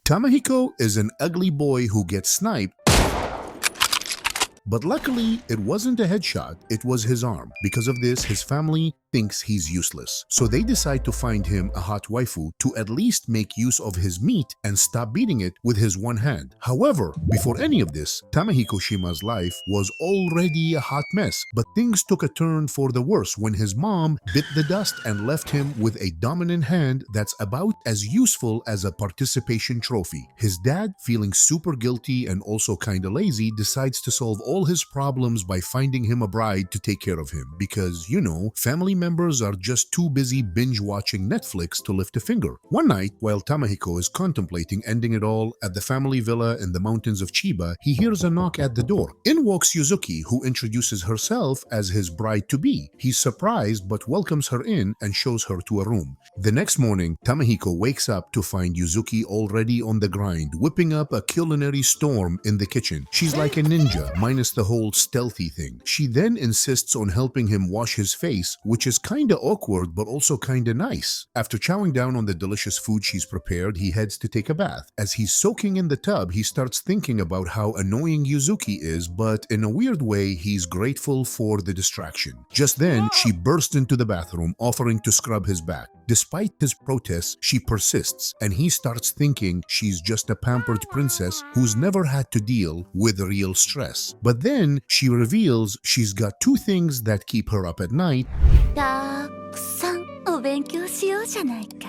Tamahiko is an ugly boy who gets sniped. But luckily, it wasn't a headshot, it was his arm. Because of this, his family thinks he's useless. So they decide to find him a hot waifu to at least make use of his meat and stop beating it with his one hand. However, before any of this, Tamahiko Shima's life was already a hot mess. But things took a turn for the worse when his mom bit the dust and left him with a dominant hand that's about as useful as a participation trophy. His dad, feeling super guilty and also kinda lazy, decides to solve all his problems by finding him a bride to take care of him because, you know, family members are just too busy binge-watching Netflix to lift a finger. One night, while Tamahiko is contemplating ending it all at the family villa in the mountains of Chiba, he hears a knock at the door. In walks Yuzuki, who introduces herself as his bride-to-be. He's surprised but welcomes her in and shows her to a room. The next morning, Tamahiko wakes up to find Yuzuki already on the grind, whipping up a culinary storm in the kitchen. She's like a ninja, minus the whole stealthy thing. She then insists on helping him wash his face, which is kinda awkward but also kinda nice. After chowing down on the delicious food she's prepared, he heads to take a bath. As he's soaking in the tub, he starts thinking about how annoying Yuzuki is, but in a weird way, he's grateful for the distraction. Just then, she bursts into the bathroom, offering to scrub his back. Despite his protests, she persists, and he starts thinking she's just a pampered princess who's never had to deal with real stress. But then she reveals she's got two things that keep her up at night. たくさんお勉強しようじゃないか。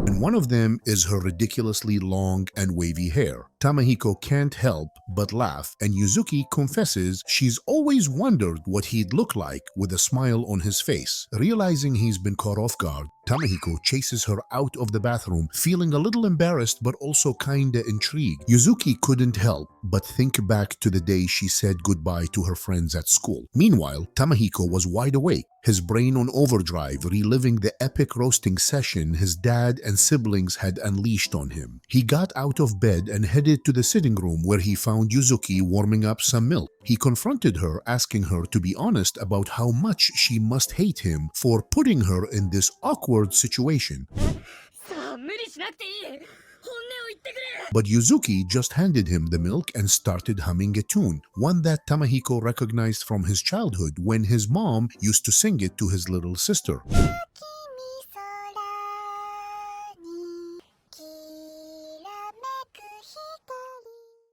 And one of them is her ridiculously long and wavy hair. Tamahiko can't help but laugh, and Yuzuki confesses she's always wondered what he'd look like with a smile on his face. Realizing he's been caught off guard, Tamahiko chases her out of the bathroom, feeling a little embarrassed but also kinda intrigued. Yuzuki couldn't help but think back to the day she said goodbye to her friends at school. Meanwhile, Tamahiko was wide awake, his brain on overdrive, reliving the epic roasting session his dad and siblings had unleashed on him. He got out of bed and headed to the sitting room where he found Yuzuki warming up some milk. He confronted her, asking her to be honest about how much she must hate him for putting her in this awkward situation. But Yuzuki just handed him the milk and started humming a tune, one that Tamahiko recognized from his childhood when his mom used to sing it to his little sister.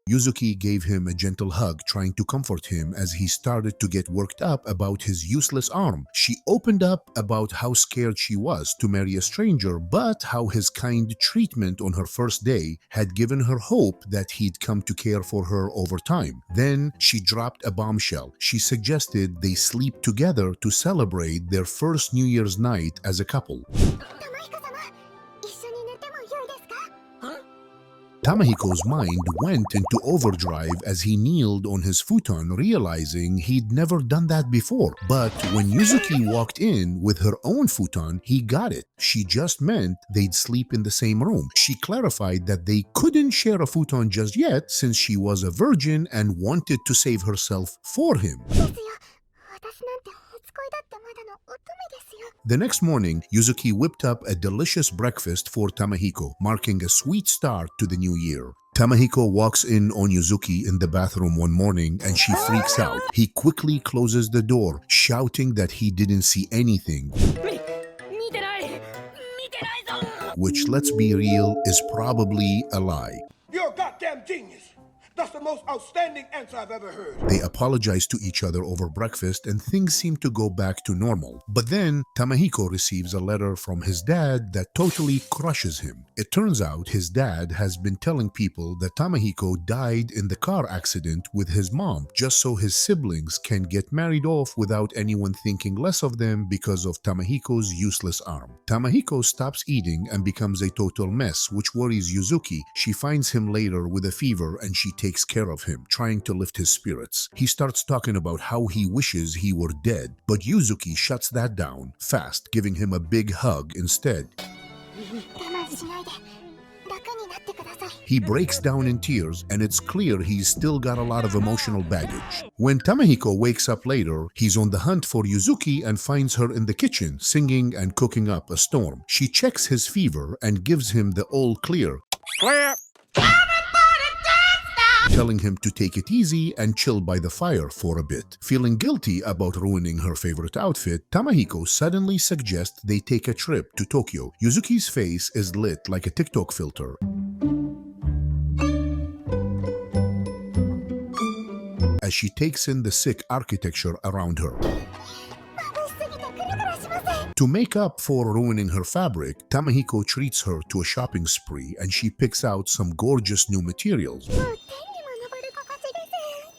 Yuzuki gave him a gentle hug, trying to comfort him as he started to get worked up about his useless arm. She opened up about how scared she was to marry a stranger, but how his kind treatment on her first day had given her hope that he'd come to care for her over time. Then she dropped a bombshell. She suggested they sleep together to celebrate their first New Year's night as a couple. Tamahiko's mind went into overdrive as he kneeled on his futon, realizing he'd never done that before. But when Yuzuki walked in with her own futon, he got it. She just meant they'd sleep in the same room. She clarified that they couldn't share a futon just yet since she was a virgin and wanted to save herself for him. The next morning, Yuzuki whipped up a delicious breakfast for Tamahiko, marking a sweet start to the new year. Tamahiko walks in on Yuzuki in the bathroom one morning and she freaks out. He quickly closes the door, shouting that he didn't see anything, which, let's be real, is probably a lie. You're a goddamn genius. That's the most outstanding answer I've ever heard. They apologize to each other over breakfast and things seem to go back to normal. But then Tamahiko receives a letter from his dad that totally crushes him. It turns out his dad has been telling people that Tamahiko died in the car accident with his mom just so his siblings can get married off without anyone thinking less of them because of Tamahiko's useless arm. Tamahiko stops eating and becomes a total mess, which worries Yuzuki. She finds him later with a fever and she takes care of him, trying to lift his spirits. He starts talking about how he wishes he were dead, but Yuzuki shuts that down fast, giving him a big hug instead. He breaks down in tears, and it's clear he's still got a lot of emotional baggage. When Tamahiko wakes up later, he's on the hunt for Yuzuki and finds her in the kitchen, singing and cooking up a storm. She checks his fever and gives him the all clear, telling him to take it easy and chill by the fire for a bit. Feeling guilty about ruining her favorite outfit, Tamahiko suddenly suggests they take a trip to Tokyo. Yuzuki's face is lit like a TikTok filter, as she takes in the sick architecture around her. To make up for ruining her fabric, Tamahiko treats her to a shopping spree, and she picks out some gorgeous new materials.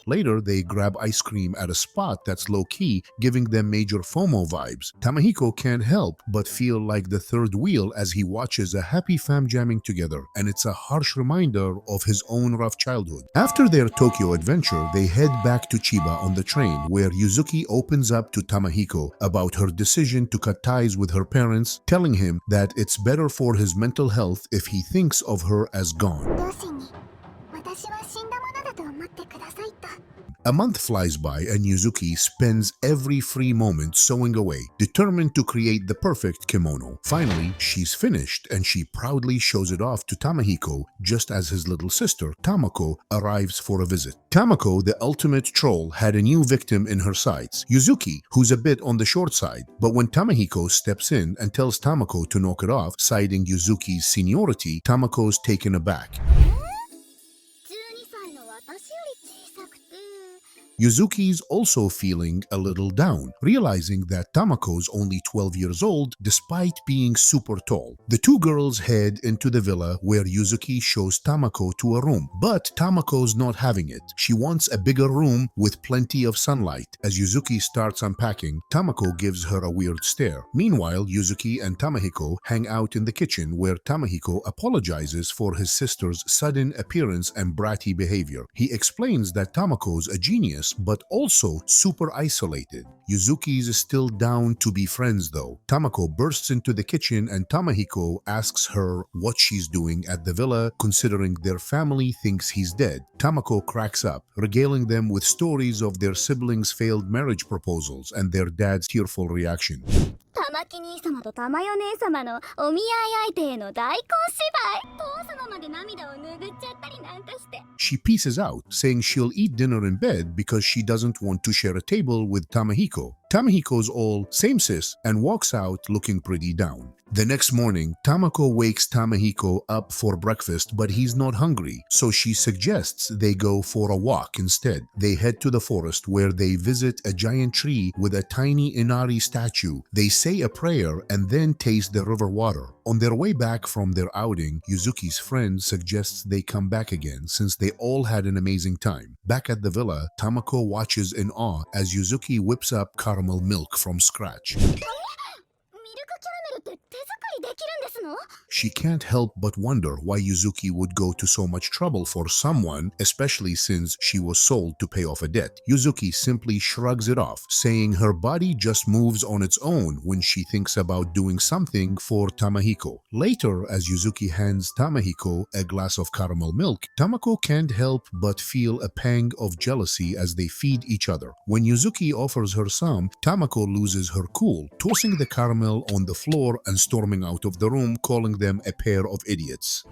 Later, they grab ice cream at a spot that's low-key, giving them major FOMO vibes. Tamahiko can't help but feel like the third wheel as he watches a happy fam jamming together, and it's a harsh reminder of his own rough childhood. After their Tokyo adventure, they head back to Chiba on the train, where Yuzuki opens up to Tamahiko about her decision to cut ties with her parents, telling him that it's better for his mental health if he thinks of her as gone. A month flies by and Yuzuki spends every free moment sewing away, determined to create the perfect kimono. Finally, she's finished and she proudly shows it off to Tamahiko just as his little sister, Tamako, arrives for a visit. Tamako, the ultimate troll, had a new victim in her sights, Yuzuki, who's a bit on the short side. But when Tamahiko steps in and tells Tamako to knock it off, citing Yuzuki's seniority, Tamako's taken aback. Yuzuki's also feeling a little down, realizing that Tamako's only 12 years old despite being super tall. The two girls head into the villa where Yuzuki shows Tamako to a room, but Tamako's not having it. She wants a bigger room with plenty of sunlight. As Yuzuki starts unpacking, Tamako gives her a weird stare. Meanwhile, Yuzuki and Tamahiko hang out in the kitchen where Tamahiko apologizes for his sister's sudden appearance and bratty behavior. He explains that Tamako's a genius but also super isolated. Yuzuki's still down to be friends though. Tamako bursts into the kitchen and Tamahiko asks her what she's doing at the villa, considering their family thinks he's dead. Tamako cracks up, regaling them with stories of their siblings' failed marriage proposals and their dad's tearful reaction. 玉木兄様と玉代姉様のお見合い相手への大根芝居、父様まで涙を拭っちゃったりなんかして。 She pieces out, saying she'll eat dinner in bed because she doesn't want to share a table with Tamahiko. Tamahiko's all same sis and walks out looking pretty down. The next morning, Tamako wakes Tamahiko up for breakfast, but he's not hungry, so she suggests they go for a walk instead. They head to the forest where they visit a giant tree with a tiny Inari statue. They say a prayer and then taste the river water. On their way back from their outing, Yuzuki's friend suggests they come back again since they all had an amazing time. Back at the villa, Tamako watches in awe as Yuzuki whips up caramel milk from scratch. She can't help but wonder why Yuzuki would go to so much trouble for someone, especially since she was sold to pay off a debt. Yuzuki simply shrugs it off, saying her body just moves on its own when she thinks about doing something for Tamahiko. Later, as Yuzuki hands Tamahiko a glass of caramel milk, Tamako can't help but feel a pang of jealousy as they feed each other. When Yuzuki offers her some, Tamako loses her cool, tossing the caramel on the floor and storming out of the room, calling them a pair of idiots.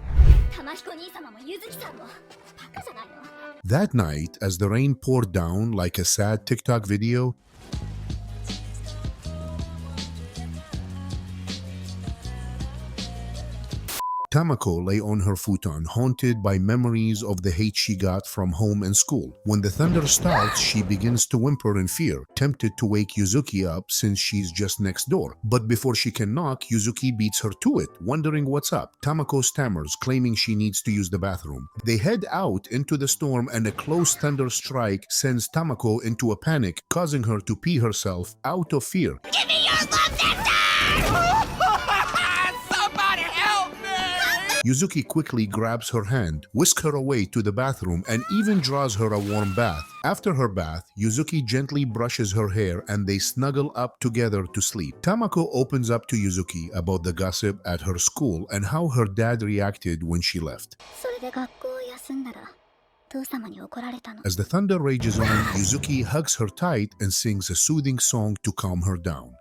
That night, as the rain poured down like a sad TikTok video, Tamako lay on her futon, haunted by memories of the hate she got from home and school. When the thunder starts, she begins to whimper in fear, tempted to wake Yuzuki up since she's just next door. But before she can knock, Yuzuki beats her to it, wondering what's up. Tamako stammers, claiming she needs to use the bathroom. They head out into the storm and a close thunder strike sends Tamako into a panic, causing her to pee herself out of fear. Give me your love nectar! Somebody help me! Yuzuki quickly grabs her hand, whisks her away to the bathroom, and even draws her a warm bath. After her bath, Yuzuki gently brushes her hair and they snuggle up together to sleep. Tamako opens up to Yuzuki about the gossip at her school and how her dad reacted when she left. それで学校を休んだら父様に怒られたの。 As the thunder rages on, Yuzuki hugs her tight and sings a soothing song to calm her down.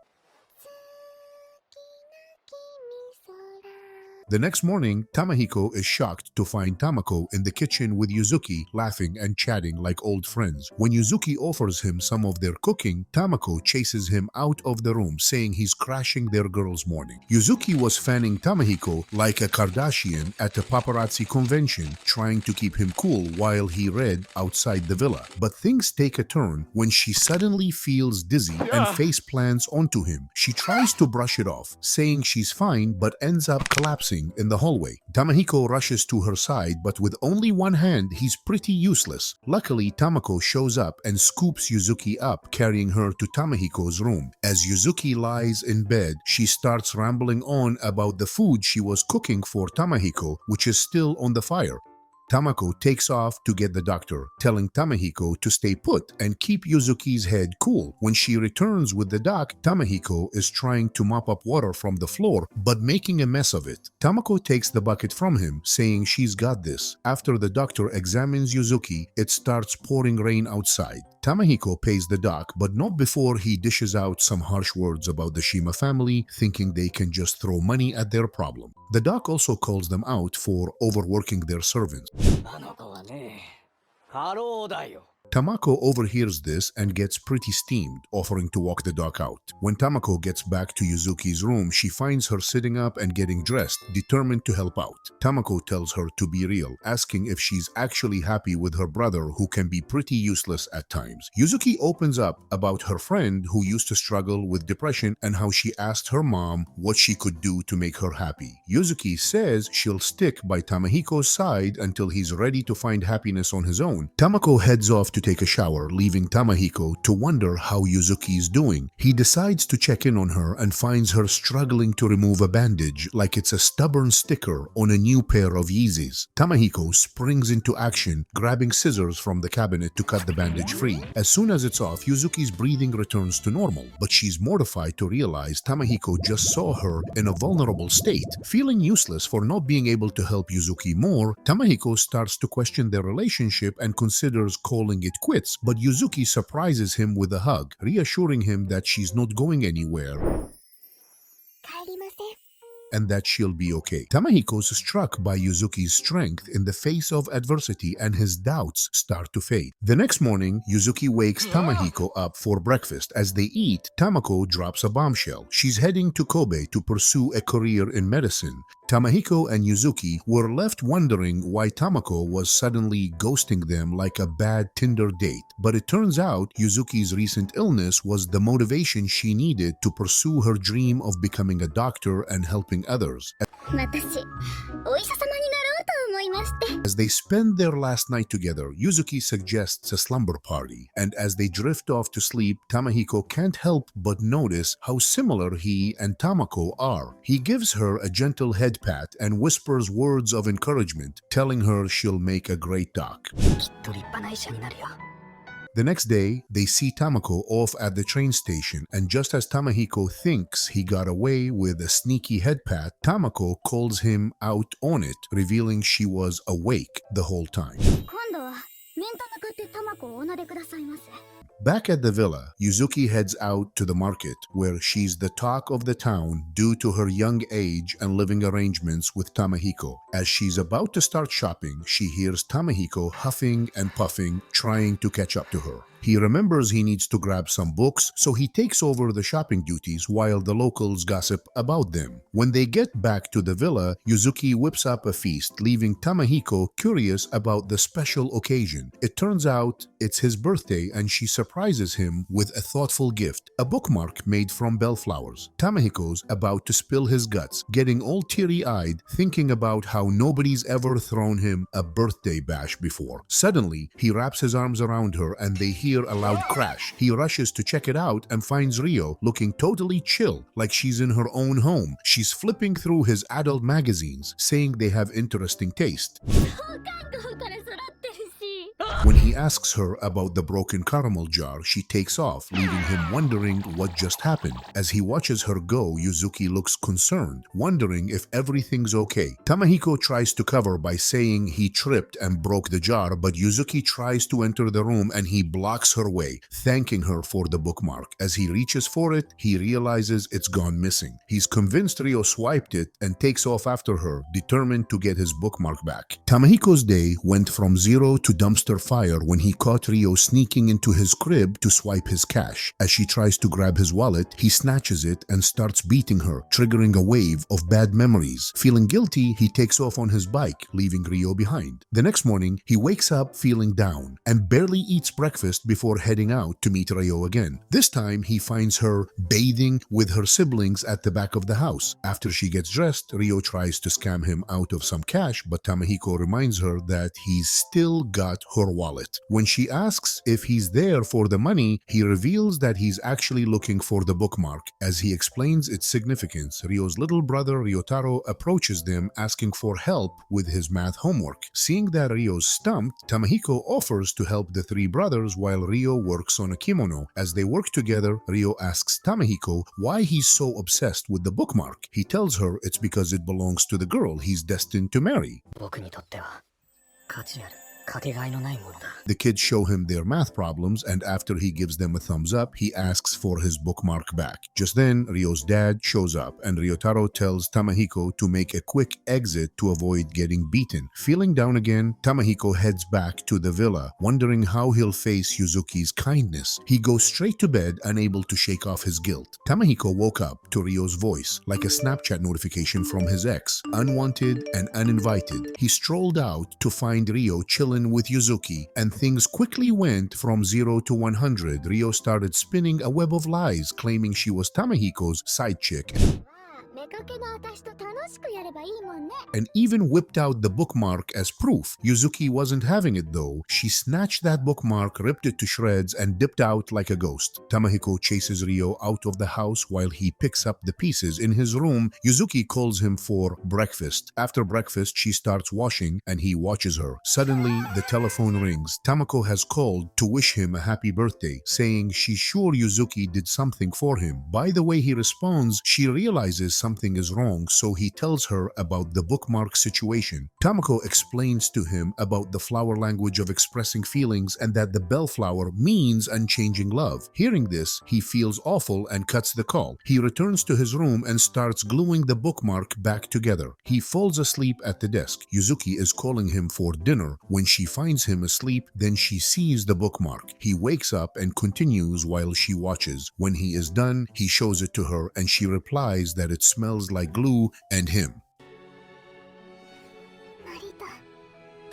The next morning, Tamahiko is shocked to find Tamako in the kitchen with Yuzuki, laughing and chatting like old friends. When Yuzuki offers him some of their cooking, Tamako chases him out of the room, saying he's crashing their girls' morning. Yuzuki was fanning Tamahiko like a Kardashian at a paparazzi convention, trying to keep him cool while he read outside the villa. But things take a turn when she suddenly feels dizzy and face plants onto him. She tries to brush it off, saying she's fine, but ends up collapsing in the hallway. Tamahiko rushes to her side, but with only one hand, he's pretty useless. Luckily, Tamako shows up and scoops Yuzuki up, carrying her to Tamahiko's room. As Yuzuki lies in bed, she starts rambling on about the food she was cooking for Tamahiko, which is still on the fire. Tamako takes off to get the doctor, telling Tamahiko to stay put and keep Yuzuki's head cool. When she returns with the doc, Tamahiko is trying to mop up water from the floor, but making a mess of it. Tamako takes the bucket from him, saying she's got this. After the doctor examines Yuzuki, it starts pouring rain outside. Tamahiko pays the doc, but not before he dishes out some harsh words about the Shima family, thinking they can just throw money at their problem. The doc also calls them out for overworking their servants. あの子はね、過労だよ。 Tamako overhears this and gets pretty steamed, offering to walk the dog out. When Tamako gets back to Yuzuki's room, she finds her sitting up and getting dressed, determined to help out. Tamako tells her to be real, asking if she's actually happy with her brother, who can be pretty useless at times. Yuzuki opens up about her friend who used to struggle with depression and how she asked her mom what she could do to make her happy. Yuzuki says she'll stick by Tamahiko's side until he's ready to find happiness on his own. Tamako heads off to take a shower, leaving Tamahiko to wonder how Yuzuki is doing. He decides to check in on her and finds her struggling to remove a bandage like it's a stubborn sticker on a new pair of Yeezys. Tamahiko springs into action, grabbing scissors from the cabinet to cut the bandage free. As soon as it's off, Yuzuki's breathing returns to normal, but she's mortified to realize Tamahiko just saw her in a vulnerable state. Feeling useless for not being able to help Yuzuki more, Tamahiko starts to question their relationship and considers calling it quits, but Yuzuki surprises him with a hug, reassuring him that she's not going anywhere 帰りません。 and that she'll be okay. Tamahiko's struck by Yuzuki's strength in the face of adversity and his doubts start to fade. The next morning, Yuzuki wakes Tamahiko up for breakfast. As they eat, Tamako drops a bombshell. She's heading to Kobe to pursue a career in medicine. Tamahiko and Yuzuki were left wondering why Tamako was suddenly ghosting them like a bad Tinder date. But it turns out Yuzuki's recent illness was the motivation she needed to pursue her dream of becoming a doctor and helping others. 私、お医者様になろうと思いまして。 As they spend their last night together, Yuzuki suggests a slumber party, and as they drift off to sleep, Tamahiko can't help but notice how similar he and Tamako are. He gives her a gentle head pat and whispers words of encouragement, telling her she'll make a great doc. きっと立派な医者になるよ。 The next day, they see Tamako off at the train station, and just as Tamahiko thinks he got away with a sneaky head pat, Tamako calls him out on it, revealing she was awake the whole time. 今度は面と向かってタマコをお撫でくださいませ。 Back at the villa, Yuzuki heads out to the market, where she's the talk of the town due to her young age and living arrangements with Tamahiko. As she's about to start shopping, she hears Tamahiko huffing and puffing, trying to catch up to her. He remembers he needs to grab some books, so he takes over the shopping duties while the locals gossip about them. When they get back to the villa, Yuzuki whips up a feast, leaving Tamahiko curious about the special occasion. It turns out it's his birthday, and she surprises him with a thoughtful gift, a bookmark made from bellflowers. Tamahiko's about to spill his guts, getting all teary-eyed, thinking about how nobody's ever thrown him a birthday bash before. Suddenly, he wraps his arms around her and they hear hear a loud crash. He rushes to check it out and finds Rio looking totally chill, like she's in her own home. She's flipping through his adult magazines, saying they have interesting taste. 韓国から揃ってるし When he asks her about the broken caramel jar, she takes off, leaving him wondering what just happened. As he watches her go, Yuzuki looks concerned, wondering if everything's okay. Tamahiko tries to cover by saying he tripped and broke the jar, but Yuzuki tries to enter the room and he blocks her way, thanking her for the bookmark. As he reaches for it, he realizes it's gone missing. He's convinced Rio swiped it and takes off after her, determined to get his bookmark back. Tamahiko's day went from zero to dumpster fire when he caught Rio sneaking into his crib to swipe his cash. As she tries to grab his wallet, he snatches it and starts beating her, triggering a wave of bad memories. Feeling guilty, he takes off on his bike, leaving Rio behind. The next morning, he wakes up feeling down and barely eats breakfast before heading out to meet Rio again. This time, he finds her bathing with her siblings at the back of the house. After she gets dressed, Rio tries to scam him out of some cash, but Tamahiko reminds her that he's still got her wallet. When she asks if he's there for the money, he reveals that he's actually looking for the bookmark. As he explains its significance, Ryo's little brother Ryotaro approaches them asking for help with his math homework. Seeing that Ryo's stumped, Tamahiko offers to help the three brothers while Ryo works on a kimono. As they work together, Ryo asks Tamahiko why he's so obsessed with the bookmark. He tells her it's because it belongs to the girl he's destined to marry. 僕にとっては価値あるかけがえのないものだ The kids show him their math problems, and after he gives them a thumbs up, he asks for his bookmark back. Just then, Ryo's dad shows up, and Ryotaro tells Tamahiko to make a quick exit to avoid getting beaten. Feeling down again, Tamahiko heads back to the villa, wondering how he'll face Yuzuki's kindness. He goes straight to bed, unable to shake off his guilt. Tamahiko woke up to Ryo's voice, like a Snapchat notification from his ex, unwanted and uninvited. He strolled out to find Ryo chilling with Yuzuki, and things quickly went from 0 to 100. Ryo started spinning a web of lies, claiming she was Tamahiko's side chick, 出かけの私と楽しくやればいいもんね and even whipped out the bookmark as proof. Yuzuki wasn't having it though. She snatched that bookmark, ripped it to shreds, and dipped out like a ghost. Tamahiko chases Ryo out of the house while he picks up the pieces. In his room, Yuzuki calls him for breakfast. After breakfast, she starts washing and he watches her. Suddenly, the telephone rings. Tamako has called to wish him a happy birthday, saying she's sure Yuzuki did something for him. By the way he responds, she realizes something is wrong, so he tells her about the bookmark situation. Tamako explains to him about the flower language of expressing feelings and that the bellflower means unchanging love. Hearing this, he feels awful and cuts the call. He returns to his room and starts gluing the bookmark back together. He falls asleep at the desk. Yuzuki is calling him for dinner. When she finds him asleep, then she sees the bookmark. He wakes up and continues while she watches. When he is done, he shows it to her and she replies that it smells like glue and him. 成田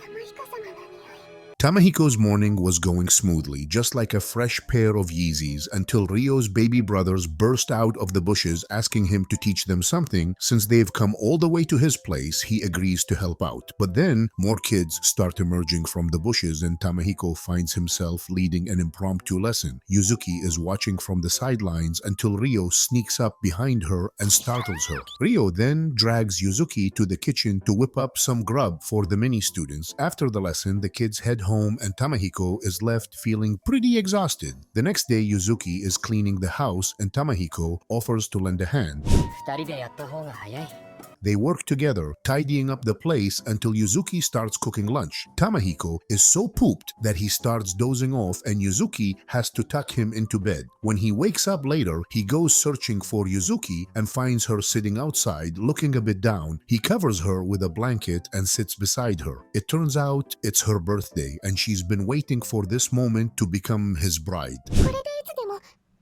玉彦様の匂い Tamahiko's morning was going smoothly, just like a fresh pair of Yeezys, until Ryo's baby brothers burst out of the bushes asking him to teach them something. Since they've come all the way to his place, he agrees to help out. But then, more kids start emerging from the bushes and Tamahiko finds himself leading an impromptu lesson. Yuzuki is watching from the sidelines until Ryo sneaks up behind her and startles her. Ryo then drags Yuzuki to the kitchen to whip up some grub for the mini students. After the lesson, the kids head home and Tamahiko is left feeling pretty exhausted. The next day, Yuzuki is cleaning the house and Tamahiko offers to lend a hand. 二人でやった方が早い They work together, tidying up the place until Yuzuki starts cooking lunch. Tamahiko is so pooped that he starts dozing off and Yuzuki has to tuck him into bed. When he wakes up later, he goes searching for Yuzuki and finds her sitting outside, looking a bit down. He covers her with a blanket and sits beside her. It turns out it's her birthday and she's been waiting for this moment to become his bride. これでいつでも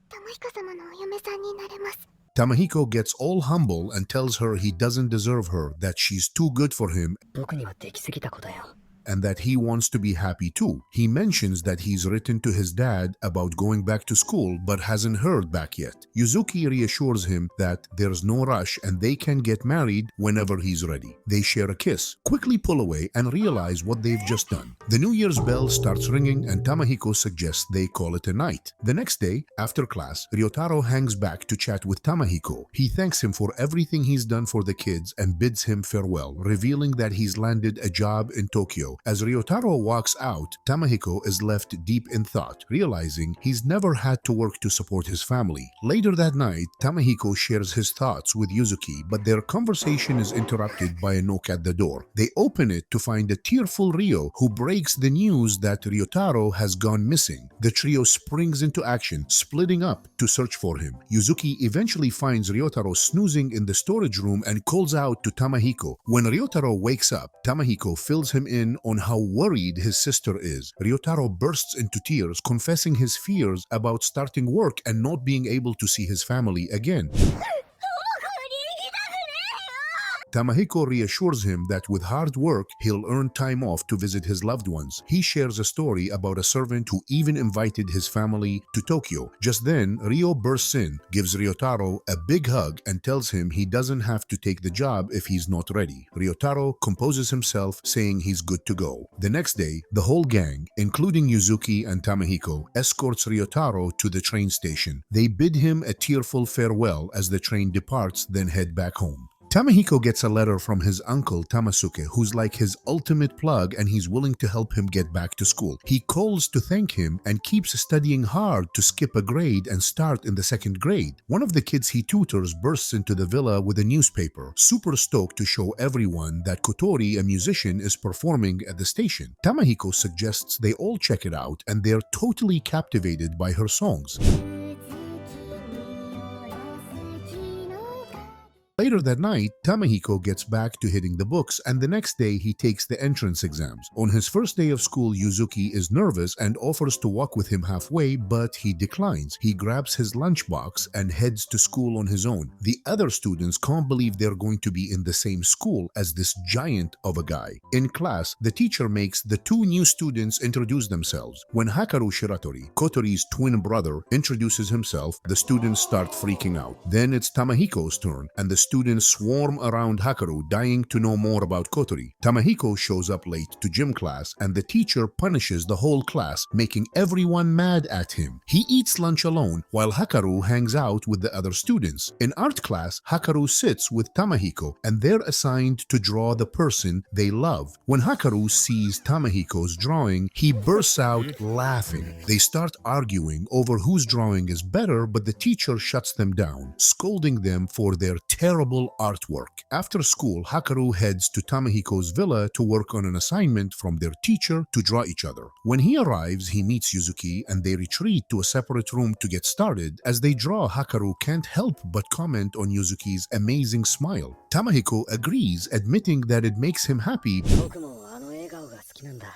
玉彦様のお嫁さんになれます Tamahiko gets all humble and tells her he doesn't deserve her, that she's too good for him, 僕にはできすぎた子だよ and that he wants to be happy too. He mentions that he's written to his dad about going back to school but hasn't heard back yet. Yuzuki reassures him that there's no rush and they can get married whenever he's ready. They share a kiss, quickly pull away, and realize what they've just done. The New Year's bell starts ringing and Tamahiko suggests they call it a night. The next day, after class, Ryotaro hangs back to chat with Tamahiko. He thanks him for everything he's done for the kids and bids him farewell, revealing that he's landed a job in Tokyo. As Ryotaro walks out, Tamahiko is left deep in thought, realizing he's never had to work to support his family. Later that night, Tamahiko shares his thoughts with Yuzuki, but their conversation is interrupted by a knock at the door. They open it to find a tearful Ryo, who breaks the news that Ryotaro has gone missing. The trio springs into action, splitting up to search for him. Yuzuki eventually finds Ryotaro snoozing in the storage room and calls out to Tamahiko. When Ryotaro wakes up, Tamahiko fills him in on how worried his sister is. Ryotaro bursts into tears, confessing his fears about starting work and not being able to see his family again. Tamahiko reassures him that with hard work, he'll earn time off to visit his loved ones. He shares a story about a servant who even invited his family to Tokyo. Just then, Ryo bursts in, gives Ryotaro a big hug, and tells him he doesn't have to take the job if he's not ready. Ryotaro composes himself, saying he's good to go. The next day, the whole gang, including Yuzuki and Tamahiko, escorts Ryotaro to the train station. They bid him a tearful farewell as the train departs, then head back home. Tamahiko gets a letter from his uncle Tamasuke, who's like his ultimate plug and he's willing to help him get back to school. He calls to thank him and keeps studying hard to skip a grade and start in the second grade. One of the kids he tutors bursts into the villa with a newspaper, super stoked to show everyone that Kotori, a musician, is performing at the station. Tamahiko suggests they all check it out and they're totally captivated by her songs. Later that night, Tamahiko gets back to hitting the books, and the next day he takes the entrance exams. On his first day of school, Yuzuki is nervous and offers to walk with him halfway, but he declines. He grabs his lunchbox and heads to school on his own. The other students can't believe they're going to be in the same school as this giant of a guy. In class, the teacher makes the two new students introduce themselves. When Hakaru Shiratori, Kotori's twin brother, introduces himself, the students start freaking out. Then it's Tamahiko's turn, and the students swarm around Hakaru, dying to know more about Kotori. Tamahiko shows up late to gym class and the teacher punishes the whole class, making everyone mad at him. He eats lunch alone while Hakaru hangs out with the other students. In art class, Hakaru sits with Tamahiko and they're assigned to draw the person they love. When Hakaru sees Tamahiko's drawing, he bursts out laughing. They start arguing over whose drawing is better, but the teacher shuts them down, scolding them for their terrible artwork. After school, Hakaru heads to Tamahiko's villa to work on an assignment from their teacher to draw each other. When he arrives, he meets Yuzuki and they retreat to a separate room to get started. As they draw, Hakaru can't help but comment on Yuzuki's amazing smile. Tamahiko agrees, admitting that it makes him happy, 僕もあの笑顔が好きなんだ。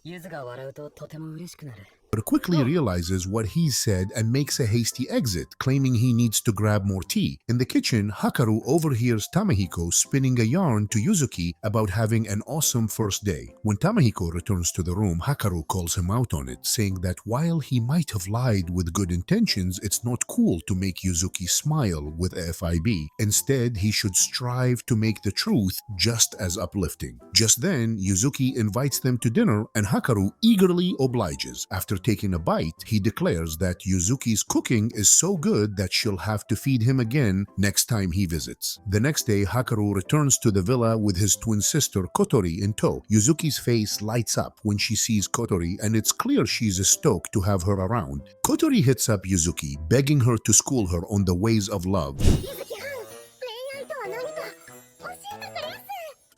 ゆずが笑うととても嬉しくなる。 but quickly realizes what he said and makes a hasty exit, claiming he needs to grab more tea. In the kitchen, Hakaru overhears Tamahiko spinning a yarn to Yuzuki about having an awesome first day. When Tamahiko returns to the room, Hakaru calls him out on it, saying that while he might have lied with good intentions, it's not cool to make Yuzuki smile with a FIB. Instead, he should strive to make the truth just as uplifting. Just then, Yuzuki invites them to dinner and Hakaru eagerly obliges. After taking a bite, he declares that Yuzuki's cooking is so good that she'll have to feed him again next time he visits. The next day, Hakaru returns to the villa with his twin sister Kotori in tow. Yuzuki's face lights up when she sees Kotori and it's clear she's stoked to have her around. Kotori hits up Yuzuki, begging her to school her on the ways of love,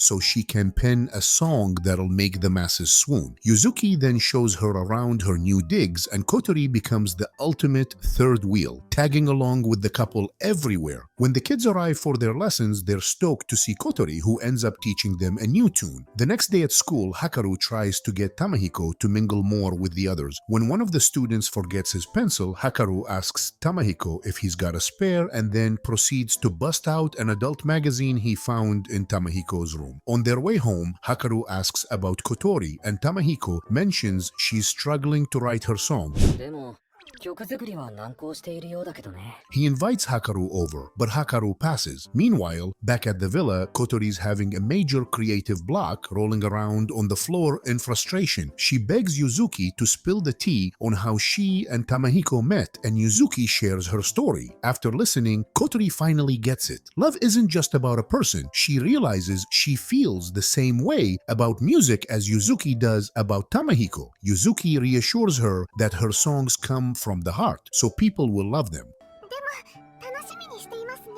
so she can pen a song that'll make the masses swoon. Yuzuki then shows her around her new digs and Kotori becomes the ultimate third wheel, tagging along with the couple everywhere. When the kids arrive for their lessons, they're stoked to see Kotori, who ends up teaching them a new tune. The next day at school, Hakaru tries to get Tamahiko to mingle more with the others. When one of the students forgets his pencil, Hakaru asks Tamahiko if he's got a spare and then proceeds to bust out an adult magazine he found in Tamahiko's room. room. On their way home, Hakaru asks about Kotori and Tamahiko mentions she's struggling to write her song. でも曲作りは難航しているようだけどね。 He invites Hakaru over, but Hakaru passes. Meanwhile, back at the villa, Kotori's having a major creative block, rolling around on the floor in frustration. She begs Yuzuki to spill the tea on how she and Tamahiko met, and Yuzuki shares her story. After listening, Kotori finally gets it. Love isn't just about a person. She realizes she feels the same way about music as Yuzuki does about Tamahiko. Yuzuki reassures her that her songs come from the heart, so people will love them. 楽しみにしていますね。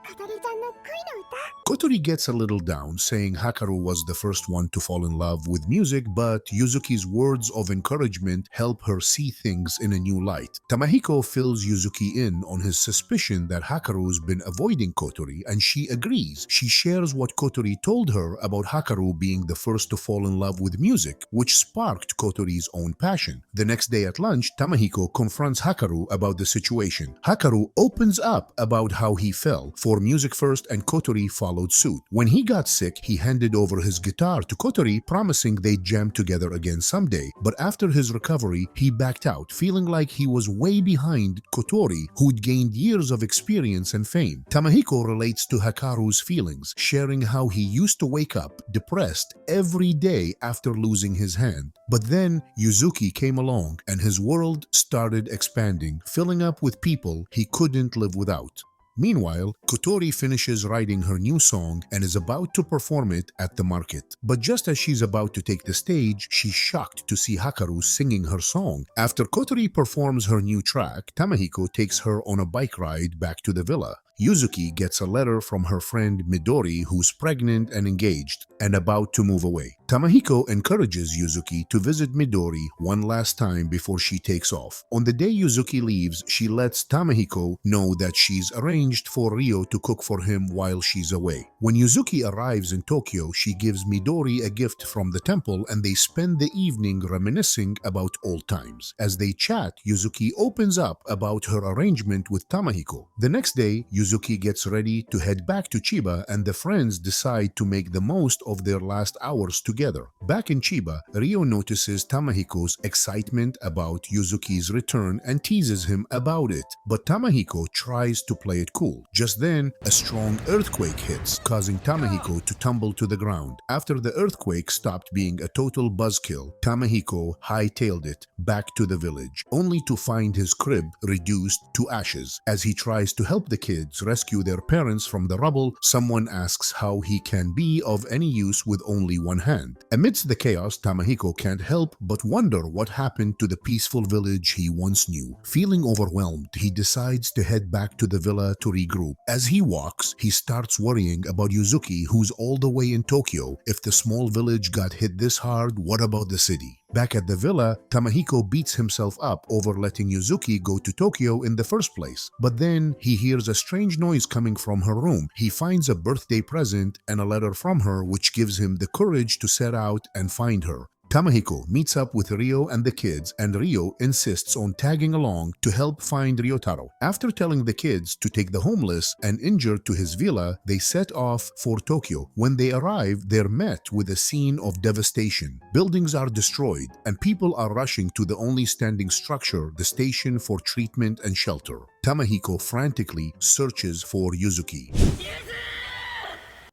カトリちゃんの恋の歌。 Kotori gets a little down, saying Hakaru was the first one to fall in love with music, but Yuzuki's words of encouragement help her see things in a new light. Tamahiko fills Yuzuki in on his suspicion that Hakaru's been avoiding Kotori, and she agrees. She shares what Kotori told her about Hakaru being the first to fall in love with music, which sparked Kotori's own passion. The next day at lunch, Tamahiko confronts Hakaru about the situation. Hakaru opens up about how he fell for music first, and Kotori followed suit. When he got sick, he handed over his guitar to Kotori, promising they'd jam together again someday. But after his recovery, he backed out, feeling like he was way behind Kotori, who'd gained years of experience and fame. Tamahiko relates to Hakaru's feelings, sharing how he used to wake up depressed every day after losing his hand. But then Yuzuki came along, and his world started expanding, filling up with people he couldn't live without. Meanwhile, Kotori finishes writing her new song and is about to perform it at the market. But just as she's about to take the stage, she's shocked to see Hakaru singing her song. After Kotori performs her new track, Tamahiko takes her on a bike ride back to the villa. Yuzuki gets a letter from her friend Midori, who's pregnant and engaged and about to move away. Tamahiko encourages Yuzuki to visit Midori one last time before she takes off. On the day Yuzuki leaves, she lets Tamahiko know that she's arranged for Ryo to cook for him while she's away. When Yuzuki arrives in Tokyo, she gives Midori a gift from the temple, and they spend the evening reminiscing about old times. As they chat, Yuzuki opens up about her arrangement with Tamahiko. The next day, Yuzuki gets ready to head back to Chiba, and the friends decide to make the most of their last hours together. Back in Chiba, Ryo notices Tamahiko's excitement about Yuzuki's return and teases him about it, but Tamahiko tries to play it cool. Just then, a strong earthquake hits, causing Tamahiko to tumble to the ground. After the earthquake stopped being a total buzzkill, Tamahiko hightailed it back to the village, only to find his crib reduced to ashes. As he tries to help the kids rescue their parents from the rubble, someone asks how he can be of any use with only one hand. Amidst the chaos, Tamahiko can't help but wonder what happened to the peaceful village he once knew. Feeling overwhelmed, he decides to head back to the villa to regroup. As he walks, he starts worrying about Yuzuki, who's all the way in Tokyo. If the small village got hit this hard, what about the city? Back at the villa, Tamahiko beats himself up over letting Yuzuki go to Tokyo in the first place. But then he hears a strange noise coming from her room. He finds a birthday present and a letter from her, which gives him the courage to set out and find her. Tamahiko meets up with Ryo and the kids, and Ryo insists on tagging along to help find Ryotaro. After telling the kids to take the homeless and injured to his villa, they set off for Tokyo. When they arrive, they're met with a scene of devastation. Buildings are destroyed, and people are rushing to the only standing structure, the station, for treatment and shelter. Tamahiko frantically searches for Yuzuki,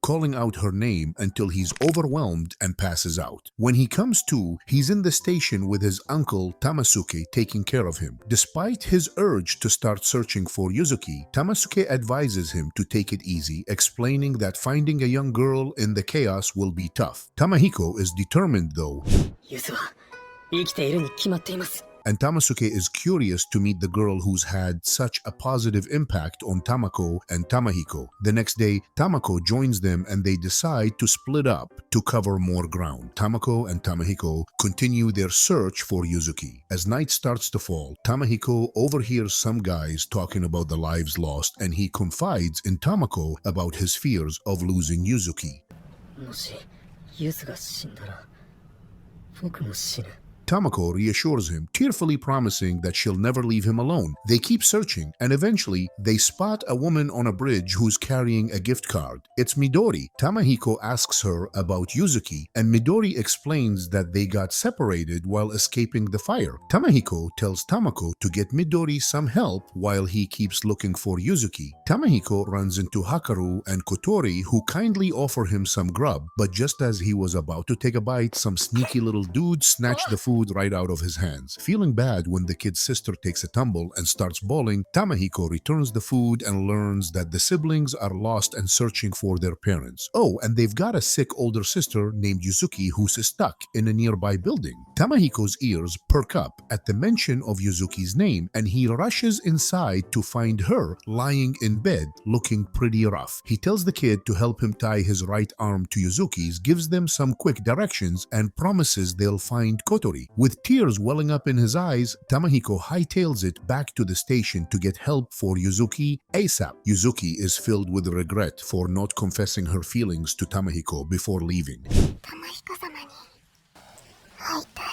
calling out her name until he's overwhelmed and passes out. When he comes to, he's in the station with his uncle Tamasuke taking care of him. Despite his urge to start searching for Yuzuki, Tamasuke advises him to take it easy, explaining that finding a young girl in the chaos will be tough. Tamahiko is determined though, ユズは生きているに決まっています。 and Tamasuke is curious to meet the girl who's had such a positive impact on Tamako and Tamahiko. The next day, Tamako joins them and they decide to split up to cover more ground. Tamako and Tamahiko continue their search for Yuzuki. As night starts to fall, Tamahiko overhears some guys talking about the lives lost, and he confides in Tamako about his fears of losing Yuzuki. もしユズが死んだら僕も死ぬ。Tamako reassures him, tearfully promising that she'll never leave him alone. They keep searching, and eventually they spot a woman on a bridge who's carrying a gift card. It's Midori. Tamahiko asks her about Yuzuki, and Midori explains that they got separated while escaping the fire. Tamahiko tells Tamako to get Midori some help while he keeps looking for Yuzuki. Tamahiko runs into Hakaru and Kotori, who kindly offer him some grub, but just as he was about to take a bite, some sneaky little dude snatched the food right out of his hands. Feeling bad when the kid's sister takes a tumble and starts bawling, Tamahiko returns the food and learns that the siblings are lost and searching for their parents. Oh, and they've got a sick older sister named Yuzuki who's stuck in a nearby building. Tamahiko's ears perk up at the mention of Yuzuki's name, and he rushes inside to find her lying in bed looking pretty rough. He tells the kid to help him tie his right arm to Yuzuki's, gives them some quick directions, and promises they'll find Kotori. With tears welling up in his eyes, Tamahiko hightails it back to the station to get help for Yuzuki ASAP. Yuzuki is filled with regret for not confessing her feelings to Tamahiko before leaving. 玉彦様に会いたい。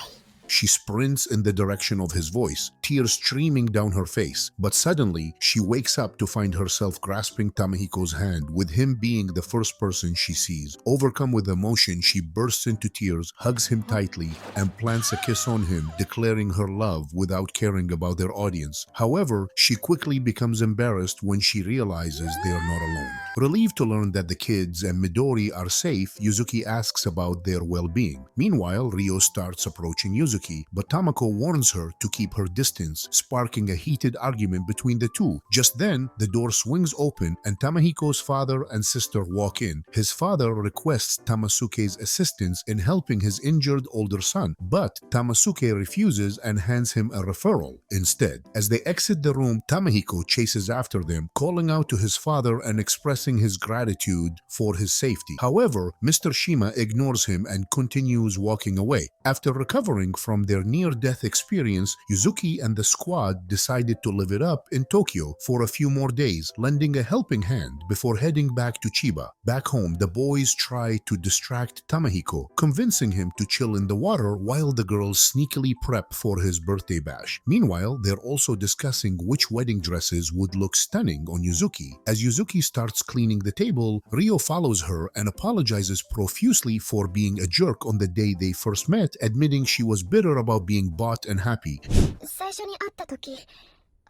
She sprints in the direction of his voice, tears streaming down her face. But suddenly, she wakes up to find herself grasping Tamahiko's hand, with him being the first person she sees. Overcome with emotion, she bursts into tears, hugs him tightly, and plants a kiss on him, declaring her love without caring about their audience. However, she quickly becomes embarrassed when she realizes they are not alone. Relieved to learn that the kids and Midori are safe, Yuzuki asks about their well-being. Meanwhile, Ryo starts approaching Yuzuki, but Tamako warns her to keep her distance, sparking a heated argument between the two. Just then, the door swings open and Tamahiko's father and sister walk in. His father requests Tamasuke's assistance in helping his injured older son, but Tamasuke refuses and hands him a referral instead. As they exit the room, Tamahiko chases after them, calling out to his father and expressing his gratitude for his safety. However, Mr. Shima ignores him and continues walking away. After recovering from their near-death experience, Yuzuki and the squad decided to live it up in Tokyo for a few more days, lending a helping hand before heading back to Chiba. Back home, the boys try to distract Tamahiko, convincing him to chill in the water while the girls sneakily prep for his birthday bash. Meanwhile, they're also discussing which wedding dresses would look stunning on Yuzuki. As Yuzuki starts cleaning the table, Ryo follows her and apologizes profusely for being a jerk on the day they first met, admitting she was bitter about being bought and happy. 最初に会った時、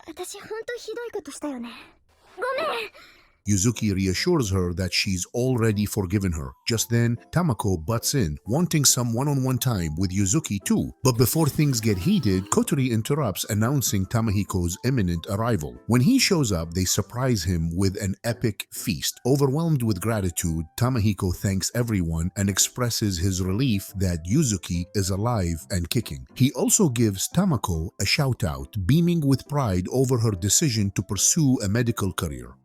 私ほんとひどいことしたよね。ごめん。 Yuzuki reassures her that she's already forgiven her. Just then, Tamako butts in, wanting some one-on-one time with Yuzuki too. But before things get heated, Kotori interrupts, announcing Tamahiko's imminent arrival. When he shows up, they surprise him with an epic feast. Overwhelmed with gratitude, Tamahiko thanks everyone and expresses his relief that Yuzuki is alive and kicking. He also gives Tamako a shout-out, beaming with pride over her decision to pursue a medical career.